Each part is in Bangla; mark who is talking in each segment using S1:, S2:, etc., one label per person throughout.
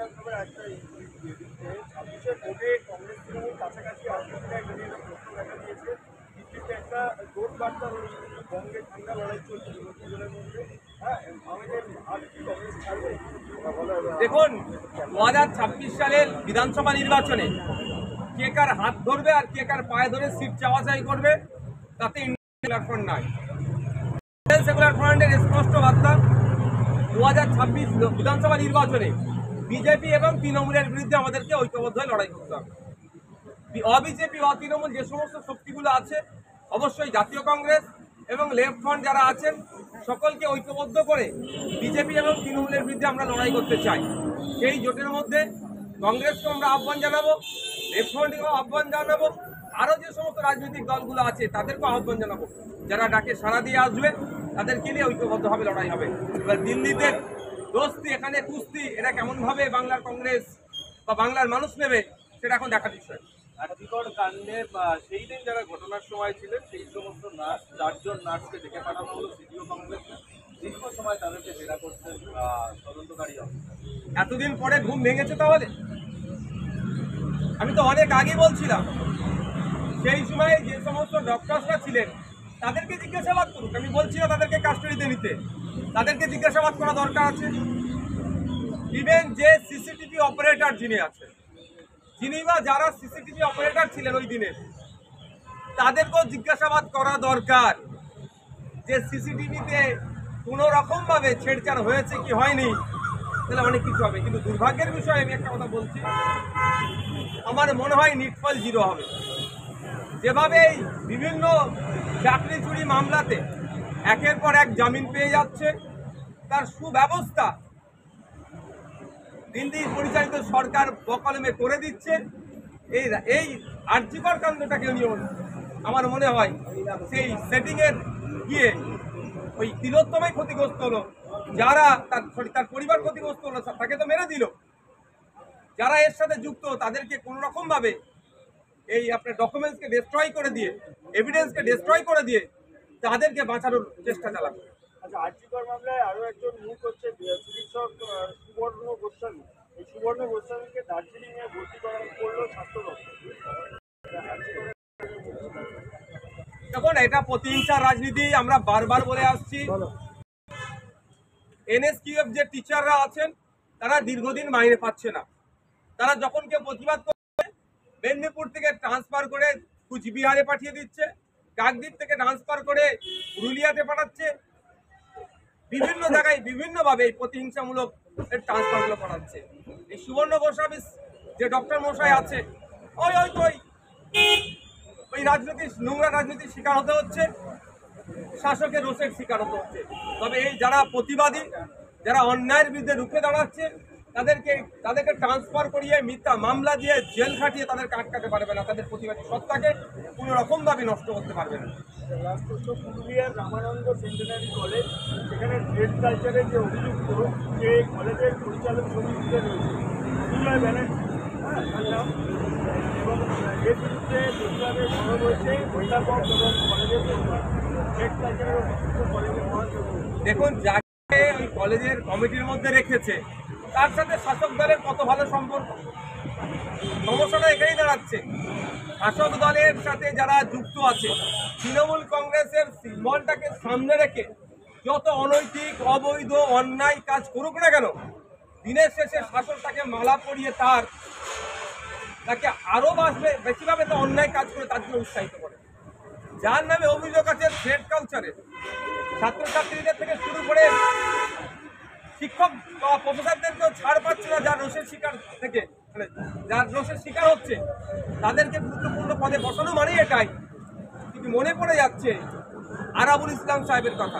S1: বিধানসভার একটা ছাব্বিশের ভোটে কংগ্রেস তৃণমূল কাছাকাছি আসবে একটা নিয়ে প্রশ্ন দেখা দিয়েছে। দ্বিতীয়তে একটা জোট বার্তা বঙ্গে ঠান্ডা লড়াই চলছে বিরোধীদের মধ্যে। হ্যাঁ, আমাদের আর কি কংগ্রেস ছাড়বে?
S2: দেখুন, 2026 সালের বিধানসভা নির্বাচনে কে কার হাত ধরবে আর কে কার পায়ে ধরে সিট চাওয়াচাই করবে তাতে ইন্ডিয়ান ফ্রন্ট নাই। সেকুলার ফ্রন্টের স্পষ্ট বার্তা, 2026 বিধানসভা নির্বাচনে বিজেপি এবং তৃণমূলের বিরুদ্ধে আমাদেরকে ঐক্যবদ্ধ হয়ে লড়াই করতে হবে। অবিজেপি অতৃণমূল যে সমস্ত শক্তিগুলো আছে, অবশ্যই জাতীয় কংগ্রেস এবং লেফট ফ্রন্ট যারা আছেন সকলকে ঐক্যবদ্ধ করে বিজেপি এবং তৃণমূলের বিরুদ্ধে আমরা লড়াই করতে চাই। সেই জোটের মধ্যে কংগ্রেসকেও আমরা আহ্বান জানাবো, লেফট ফ্রন্টকেও আহ্বান জানাবো, আরও যে সমস্ত রাজনৈতিক দলগুলো আছে তাদেরকেও আহ্বান জানাবো। যারা ডাকে সাড়া দিয়ে আসবে তাদেরকে নিয়ে ঐক্যবদ্ধভাবে লড়াই হবে। এবার দিল্লিতে দোস্তি, এখানে কুস্তি, এটা কেমনভাবে বাংলার কংগ্রেস বা বাংলার মানুষ নেবে সেটা এখন দেখার বিষয়।
S1: আর্থিকর কাণ্ডে সেই দিন যারা ঘটনার সময় ছিলেন সেই সমস্ত নার্স 4 জন নার্সকে ডেকে পাঠানো হলো সিডিও কংগ্রেস দীর্ঘ সময় তাদেরকে জেরা করছেন তদন্তকারী অফিসার।
S2: এতদিন পরে ঘুম ভেঙেছে তাহলে? আমি তো অনেক আগে বলছিলাম সেই সময় যে সমস্ত ডক্টরসরা ছিলেন তাদেরকে জিজ্ঞাসাবাদ করুক। আমি বলছি না তাদেরকে কাস্টডিতে নিতে, তাদেরকে জিজ্ঞাসাবাদ করা দরকার আছে। ইভেন যে সিসিটিভি অপারেটর যিনি আছেন, যিনি বা যারা সিসিটিভি অপারেটর ছিলেন ওই দিনে, তাদেরকেও জিজ্ঞাসাবাদ করা দরকার যে সিসিটিভিতে কোনো রকমভাবে ছেড়ছাড় হয়েছে কি হয়নি, তাহলে অনেক কিছু হবে। কিন্তু দুর্ভাগ্যের বিষয়ে আমি একটা কথা বলছি, আমার মনে হয় নিটফল 0 হবে। যেভাবে এই বিভিন্ন চাকরি চুরি মামলাতে একের পর এক জামিন পেয়ে যাচ্ছে, তার সুব্যবস্থা দিল্লি পরিচালিত সরকার বকলমে করে দিচ্ছে। এই আর্যিকর কাণ্ডটাকে নিয়ে আমার মনে হয় সেই সেটিংয়ের গিয়ে ওই তিলোত্তমাই ক্ষতিগ্রস্ত হলো, যারা তার পরিবার ক্ষতিগ্রস্ত হলো, তাকে তো মেরে দিল। যারা এর সাথে যুক্ত তাদেরকে কোনো রকমভাবে এই আপনার ডকুমেন্টসকে ডিস্ট্রয় করে দিয়ে, এভিডেন্সকে ডিস্ট্রয় করে দিয়ে তাদেরকে বাঁচানোর চেষ্টা চালাবে।
S1: আচ্ছা, আর্থিকর মামলায় আরও একজন মুখ হচ্ছে চিকিৎসক সুবর্ণ গোস্বামী। এই সুবর্ণ গোস্বামীকে দার্জিলিংয়ে ভর্তি করলো স্বাস্থ্য দপ্তর।
S2: দেখুন, এটা প্রতিহিংসার রাজনীতি। আমরা বারবার বলে আসছি, এনএসকিউএফ যে টিচাররা আছেন তারা দীর্ঘদিন মাইনে পাচ্ছে না। তারা যখন কেউ প্রতিবাদ করছে মেদিনীপুর থেকে ট্রান্সফার করে কুচবিহারে পাঠিয়ে দিচ্ছে, কাকদ্বীপ থেকে ট্রান্সফার করে পুরুলিয়াতে পাঠাচ্ছে, বিভিন্ন জায়গায় বিভিন্নভাবে এই প্রতিহিংসামূলক ট্রান্সফারগুলো করাচ্ছে। এই সুবর্ণ গোস্বামী যে ডক্টর মশাই আছে, ওই রাজনীতির নোংরা রাজনীতির শিকার হতে হচ্ছে, শাসকের রোষের শিকার হতে হচ্ছে। তবে এই যারা প্রতিবাদী, যারা অন্যায়ের বিরুদ্ধে রুখে দাঁড়াচ্ছে, তাদেরকে ট্রান্সফার করিয়ে মিথ্যা মামলা দিয়ে জেল খাটিয়ে তাদেরকে আটকাতে পারবে না, তাদের প্রতিবাদী সত্তাকে কোনো রকমভাবে নষ্ট করতে পারবে না।
S1: পুরুলিয়ার রামানন্দ সেন্টেনারি কলেজ, সেখানে ট্রেড কালচারের যে অভিযুক্ত, যে কলেজের পরিচালক সমিতিতে রয়েছে সুজয় ব্যানার্জি, এবং এর বিরুদ্ধে প্রতিবাদে সরব হয়েছে অধ্যাপক এবং কলেজের ট্রেড কালচারের অভিযুক্ত কলেজের মহাসচিব।
S2: দেখুন, যাকে ওই কলেজের কমিটির মধ্যে রেখেছে তার সাথে শাসক দলের কত ভালো সম্পর্ক। সমস্যাটা এখানেই দাঁড়াচ্ছে, শাসক দলের সাথে যারা যুক্ত আছে, তৃণমূল কংগ্রেসের সিম্বলটাকে সামনে রেখে যত অনৈতিক, অবৈধ, অন্যায় কাজ করুক না কেন, দিনের শেষে শাসক তাকে মালা পরিয়ে তাকে আরও বেশিভাবে তো অন্যায় কাজ করে তার জন্য উৎসাহিত করে। যার নামে অভিযোগ আছে ট্রেড কালচারের, ছাত্রছাত্রীদের থেকে শুরু করে শিক্ষক বা প্রফেসরদেরকেও ছাড় পাচ্ছে না, যার রোষের শিকার থেকে, মানে যার রোষের শিকার হচ্ছে তাদেরকে গুরুত্বপূর্ণ পদে বসানো মানেই এটাই। কিন্তু মনে পড়ে যাচ্ছে আরাবুল ইসলাম সাহেবের কথা,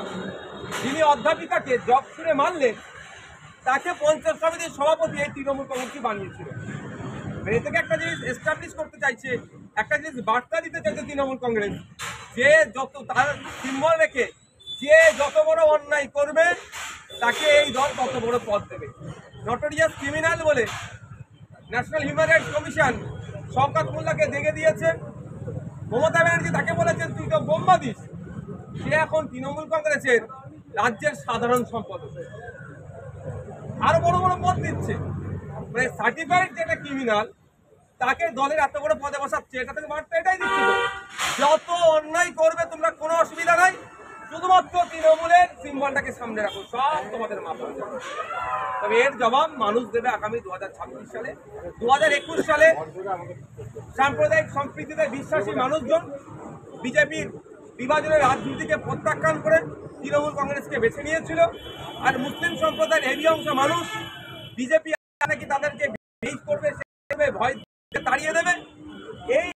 S2: যিনি অধ্যাপিকাকে জব ছুড়ে মারলেন, তাকে পঞ্চায়েত সমিতির সভাপতি এই তৃণমূল কংগ্রেসই বানিয়েছিল। এ থেকে একটা জিনিস এস্টাবলিশ করতে চাইছে, একটা জিনিস বার্তা দিতে চাইছে তৃণমূল কংগ্রেস, যে যত তার সিম্বল রেখে যে যত বড় অন্যায় করবে তাকে এই দল তত বড় পদ দেবে। নটোরিয়াস ক্রিমিনাল বলে national human rights commission Shaukat মোল্লাকে দেখে দিয়েছে। মমতা ব্যানার্জি তাকে বলেছেন তুই তো বোম্বা দিস। সে এখন তৃণমূল কংগ্রেসের রাজ্যের সাধারণ সম্পাদক, আরো বড় বড় পদ দিচ্ছে। মানে সার্টিফাইড যেটা ক্রিমিনাল তাকে দলের এত বড় পদে বসাচ্ছে, এটা থেকে বার্তা এটাই দিচ্ছিল যত অন্যায় করবে তোমরা কোনো অসুবিধা নাই, শুধুমাত্র তৃণমূলের সিম্বলটাকে সামনে রাখো, সব তোমাদের মাপ হয়ে যাবে। তবে এর জবাব মানুষ দেবে আগামী 2026 সালে। 2021 সালে সাম্প্রদায়িক সম্প্রীতিতে বিশ্বাসী মানুষজন বিজেপির বিভাজনের রাজনীতিকে প্রত্যাখ্যান করে তৃণমূল কংগ্রেসকে বেছে নিয়েছিল, আর মুসলিম সম্প্রদায়ের হেভি অংশ মানুষ বিজেপি নাকি তাদেরকে বেইট করবে, ভয় তাড়িয়ে দেবে, এই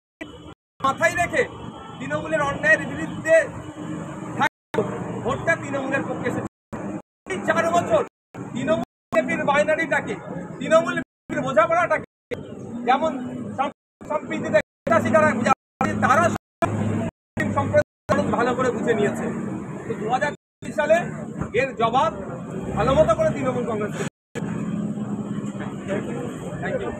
S2: মাথায় রেখে তৃণমূলের অন্যায়ের বিরুদ্ধে ভোটটা তৃণমূলের পক্ষে এসেছে। 4 বছর তৃণমূল বিজেপির বাইনারিটাকে, তৃণমূল বোঝাপড়াটাকে যেমন সম্প্রীতিতে তারা সম্প্রদায় ভালো করে বুঝে নিয়েছে। তো 2023 সালে এর জবাব ভালো মতো করে তৃণমূল কংগ্রেস। Thank you.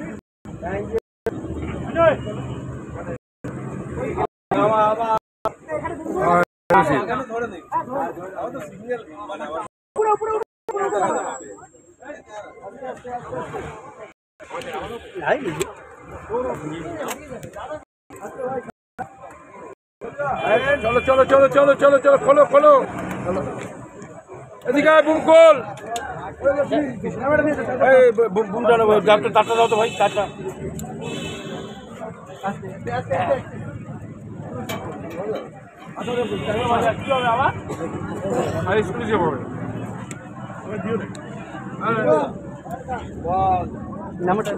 S3: চলো চলো চলো চলো চলো চলো খোলো খোলো এদিকে বুমকল বুমটা তারটা দাও তো ভাই, তারটা স্কুলে যাবো
S1: নাম্বারটা